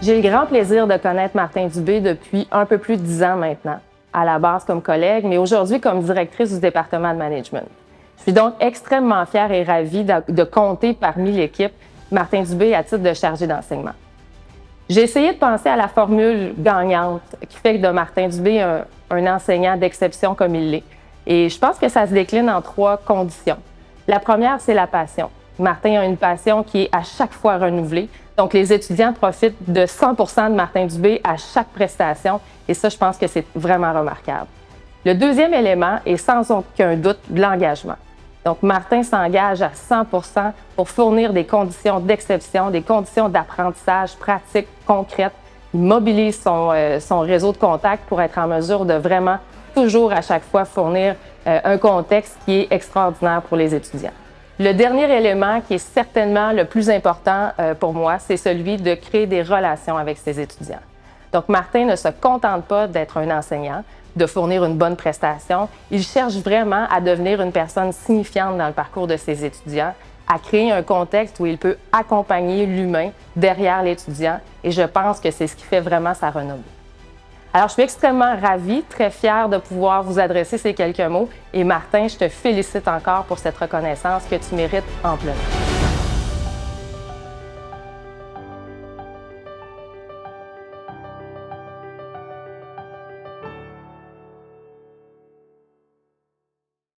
J'ai le grand plaisir de connaître Martin Dubé depuis un peu plus de 10 ans maintenant, à la base comme collègue, mais aujourd'hui comme directrice du département de management. Je suis donc extrêmement fière et ravie de compter parmi l'équipe Martin Dubé à titre de chargé d'enseignement. J'ai essayé de penser à la formule gagnante qui fait de Martin Dubé un enseignant d'exception comme il l'est. Et je pense que ça se décline en 3 conditions. La première, c'est la passion. Martin a une passion qui est à chaque fois renouvelée. Donc, les étudiants profitent de 100% de Martin Dubé à chaque prestation. Et ça, je pense que c'est vraiment remarquable. Le deuxième élément est sans aucun doute l'engagement. Donc, Martin s'engage à 100% pour fournir des conditions d'exception, des conditions d'apprentissage pratiques, concrètes. Il mobilise son réseau de contacts pour être en mesure de vraiment toujours à chaque fois fournir un contexte qui est extraordinaire pour les étudiants. Le dernier élément qui est certainement le plus important pour moi, c'est celui de créer des relations avec ses étudiants. Donc, Martin ne se contente pas d'être un enseignant, de fournir une bonne prestation. Il cherche vraiment à devenir une personne signifiante dans le parcours de ses étudiants, à créer un contexte où il peut accompagner l'humain derrière l'étudiant. Et je pense que c'est ce qui fait vraiment sa renommée. Alors, je suis extrêmement ravie, très fière de pouvoir vous adresser ces quelques mots. Et Martin, je te félicite encore pour cette reconnaissance que tu mérites amplement.